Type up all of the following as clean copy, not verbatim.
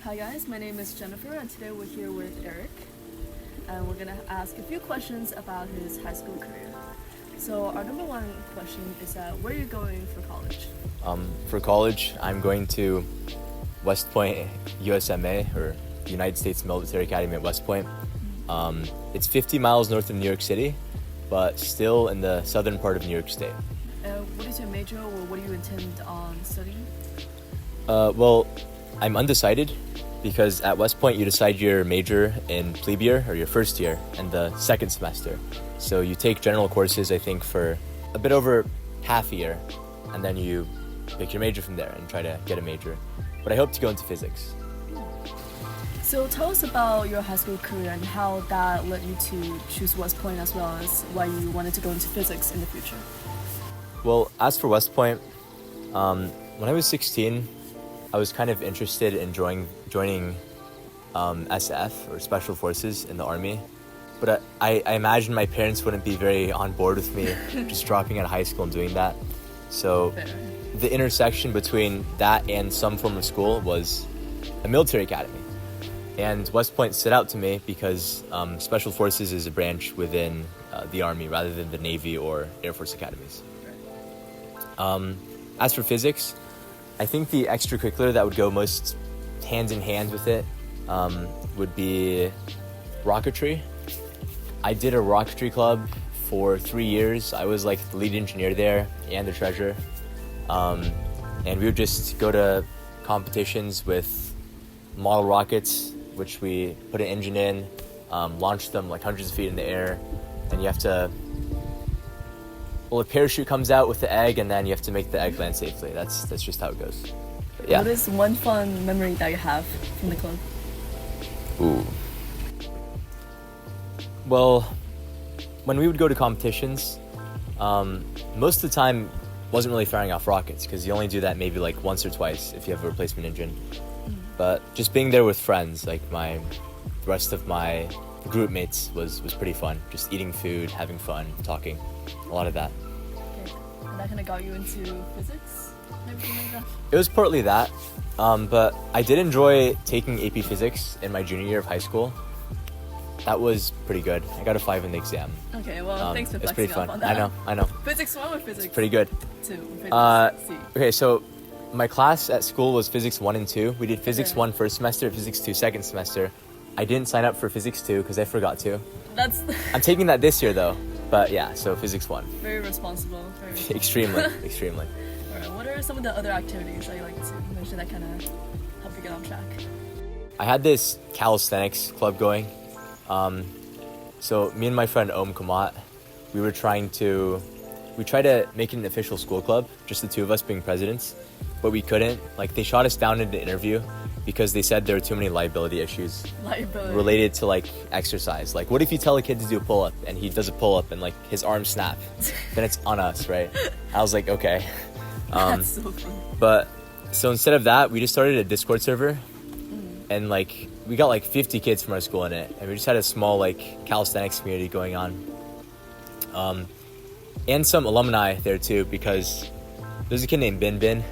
Hi guys, my name is Jennifer and today we're here with Eric and we're gonna ask a few questions about his high school career. So our number one question is where are you going for college? For college, I'm going to West Point USMA, or United States Military Academy at West Point. It's 50 miles north of New York City, but still in the southern part of New York State. What is your major or what do you intend on studying? Well, I'm undecided because at West Point you decide your major in plebe year or your first year and the second semester. So you take general courses, I think, for a bit over half a year, and then you pick your major from there and try to get a major. But I hope to go into physics. So tell us about your high school career and how that led you to choose West Point as well as why you wanted to go into physics in the future. Well, as for West Point, when I was 16, I was kind of interested in joining SF, or Special Forces, in the Army. But I imagined my parents wouldn't be very on board with me just dropping out of high school and doing that. So the intersection between that and some form of school was a military academy. And West Point stood out to me because Special Forces is a branch within the Army rather than the Navy or Air Force academies. As for physics, I think the extracurricular that would go most hand in hand with it would be rocketry. I did a rocketry club for 3 years. I was like the lead engineer there and the treasurer. And we would just go to competitions with model rockets, which we put an engine in, launch them like hundreds of feet in the air, and you have to, well, a parachute comes out with the egg, and then you have to make the egg land safely. That's just how it goes. But yeah. What is one fun memory that you have from the club? Ooh. Well, when we would go to competitions, most of the time wasn't really firing off rockets because you only do that maybe like once or twice if you have a replacement engine. But just being there with friends, like the rest of my group mates, was pretty fun. Just eating food, having fun, talking, a lot of that. Okay. And that kind of got you into physics? Maybe something like that? It was partly that, but I did enjoy taking AP Physics in my junior year of high school. That was pretty good. I got a 5 in the exam. Okay, well, thanks for flexing It's pretty fun. up on that. I know. Physics 1 or physics? It's pretty good. 2. Physics C. Okay, so my class at school was Physics 1 and 2. We did Physics Okay. 1 first semester, Physics 2 second semester. I didn't sign up for Physics 2 because I forgot to. That's I'm taking that this year though. But yeah, so Physics 1. very responsible. Very responsible. Extremely. Alright, what are some of the other activities that you like to mention that kind of help you get on track? I had this calisthenics club going. So me and my friend Om Kamat, we tried to make it an official school club, just the two of us being presidents, but we couldn't. Like, they shot us down in the interview because they said there were too many liability issues related to like exercise. Like, what if you tell a kid to do a pull-up and he does a pull-up and like his arms snap? Then it's on us, right? I was like, okay. That's so fun. But so instead of that, we just started a Discord server, and like we got like 50 kids from our school in it, and we just had a small like calisthenics community going on. And some alumni there too, because there's a kid named Bin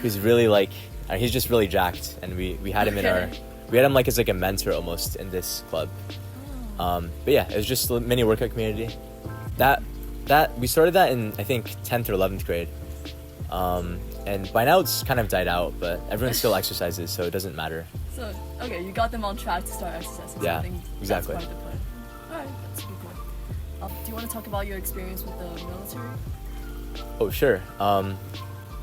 who's really like, he's just really jacked, and we had him like as like a mentor almost in this club. But yeah, it was just a mini workout community. That we started that in, I think, 10th or 11th grade. And by now it's kind of died out, but everyone still exercises, so it doesn't matter. So, okay, you got them on track to start exercising. So Yeah, I think exactly. That's part of the plan. Alright, that's a good point. Do you want to talk about your experience with the military? Oh, sure.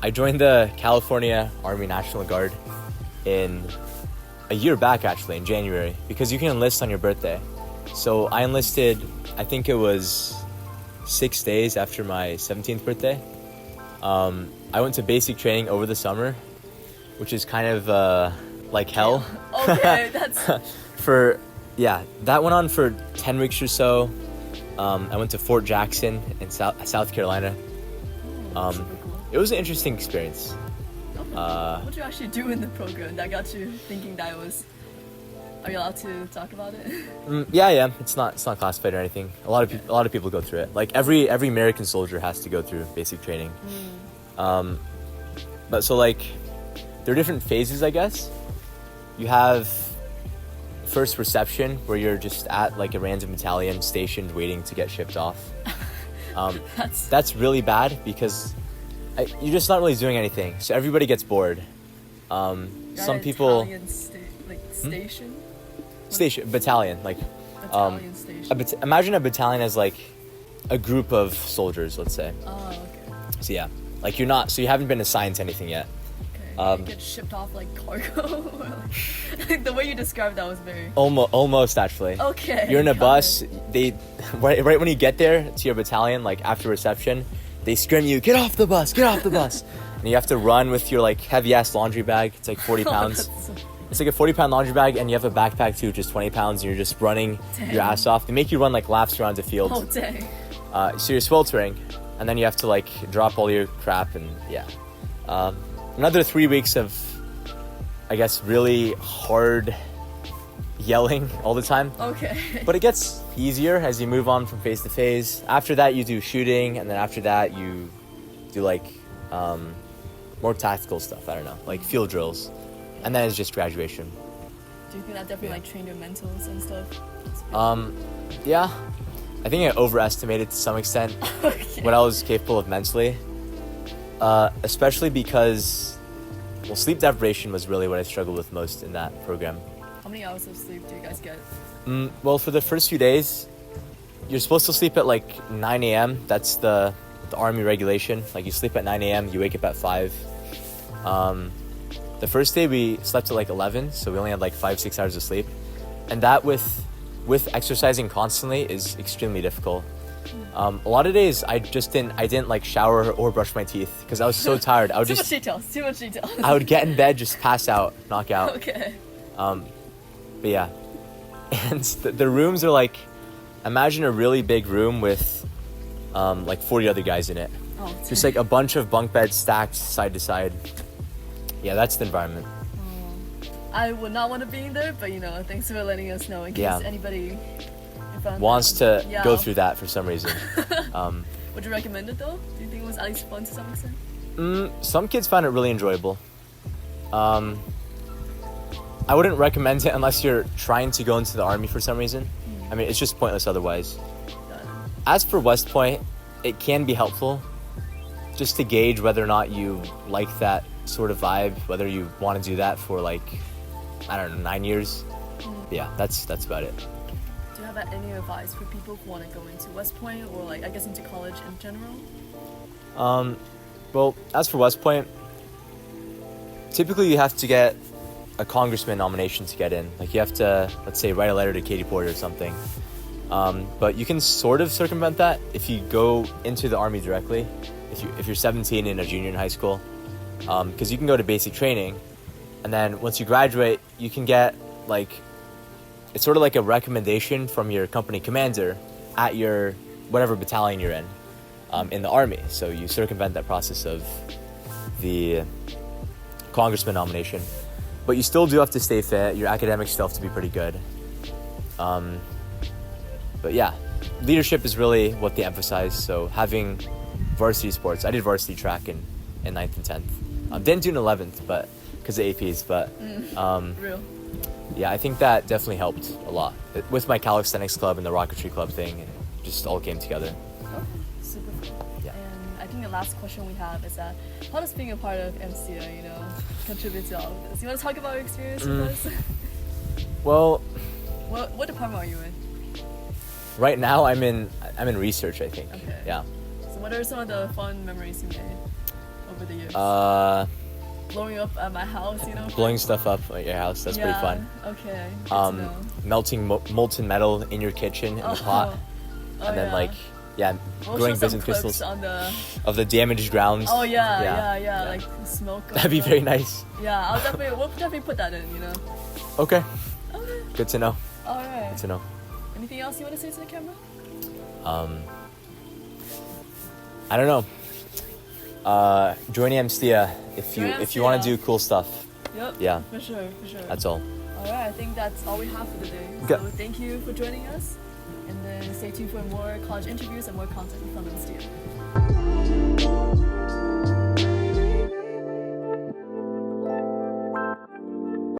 I joined the California Army National Guard in a year back, actually, in January, because you can enlist on your birthday. So I enlisted, I think it was 6 days after my 17th birthday. I went to basic training over the summer, which is kind of like hell. Okay, that's... That went on for 10 weeks or so. I went to Fort Jackson in South Carolina. super cool. It was an interesting experience. Okay. What did you actually do in the program that got you thinking that it was... Are you allowed to talk about it? Yeah. It's not classified or anything. A lot of people go through it. Like every American soldier has to go through basic training. But so like, there are different phases, I guess. you have first reception where you're just at like a random battalion stationed waiting to get shipped off. That's really bad because you're just not really doing anything, so everybody gets bored. Some people station battalion like battalion station. Imagine a battalion as like a group of soldiers, let's say. Oh, okay. So yeah, like you haven't been assigned to anything yet. Okay. You get shipped off like cargo. Like, the way you described that was very. Almost actually. Okay. You're in a bus. They right when you get there to your battalion, like after reception, they scream you, "Get off the bus! Get off the bus!" And you have to run with your like heavy ass laundry bag. It's like 40 pounds. It's like a 40-pound laundry bag, and you have a backpack too, just 20 pounds, and you're just running your ass off. They make you run like laps around the field. Oh dang. So you're sweltering, and then you have to like drop all your crap, and yeah. Another 3 weeks of, I guess, really hard yelling all the time. Okay. But it gets easier as you move on from phase to phase. After that, you do shooting, and then after that, you do like more tactical stuff. I don't know, like field drills, and then it's just graduation. Do you think that definitely like trained your mentals and stuff? Yeah, I think I overestimated to some extent Okay. what I was capable of mentally. Especially because, well, sleep deprivation was really what I struggled with most in that program. How many hours of sleep do you guys get? Well, for the first few days, you're supposed to sleep at like 9 a.m. That's the Army regulation. Like you sleep at 9 a.m., you wake up at 5. The first day we slept at like 11, so we only had like 5-6 hours of sleep. And that with exercising constantly is extremely difficult. A lot of days I didn't like shower or brush my teeth because I was so tired. I would Too much detail. I would get in bed, just pass out, knock out. Okay. But yeah, and the rooms are like, imagine a really big room with like 40 other guys in it. Oh, Just like a bunch of bunk beds stacked side to side. Yeah, that's the environment. I would not want to be in there, but thanks for letting us know in case anybody wants to go through that for some reason. Would you recommend it though? Do you think it was at least fun to some extent? Some kids found it really enjoyable. I wouldn't recommend it unless you're trying to go into the Army for some reason. I mean, it's just pointless otherwise. As for West Point, it can be helpful just to gauge whether or not you like that sort of vibe, whether you want to do that for like, I don't know, 9 years. Yeah, that's about it. Do you have any advice for people who want to go into West Point or like, I guess, into college in general? Well, as for West Point, typically you have to get a congressman nomination to get in. Like you have to, let's say, write a letter to Katie Porter or something. But you can sort of circumvent that if you go into the Army directly. If you're 17 and a junior in high school, because you can go to basic training, and then once you graduate, you can get like, it's sort of like a recommendation from your company commander at your whatever battalion you're in the Army. So you circumvent that process of the congressman nomination, but you still do have to stay fit. Your academics still have to be pretty good. But yeah, leadership is really what they emphasize. So having varsity sports, I did varsity track in 9th and 10th. Didn't do in 11th, but because of APs. But Real. yeah, I think that definitely helped a lot with my calisthenics club and the rocketry club thing. It just all came together. Okay, super cool. Yeah. And I think the last question we have is that how does being a part of MCA, contribute to all of this? You want to talk about your experience with us? Well, what department are you in? right now I'm in research, I think. Okay. Yeah. So what are some of the fun memories you made over the years? Blowing up at my house, Blowing stuff up at your house, that's pretty fun. Okay. Good to know. Melting molten metal in your kitchen in the pot. And then We'll growing show some Bismuth clips crystals on the... of the damaged grounds. Oh yeah, like smoke. That'd be very nice. Yeah, we'll definitely put that in, Okay. Okay. Good to know. Alright. Good to know. Anything else you want to say to the camera? I don't know. Join Amstia if you want to do cool stuff. Yep. Yeah. For sure. That's all. Alright, I think that's all we have for today. Okay. So thank you for joining us. And then stay tuned for more college interviews and more content from Amstia.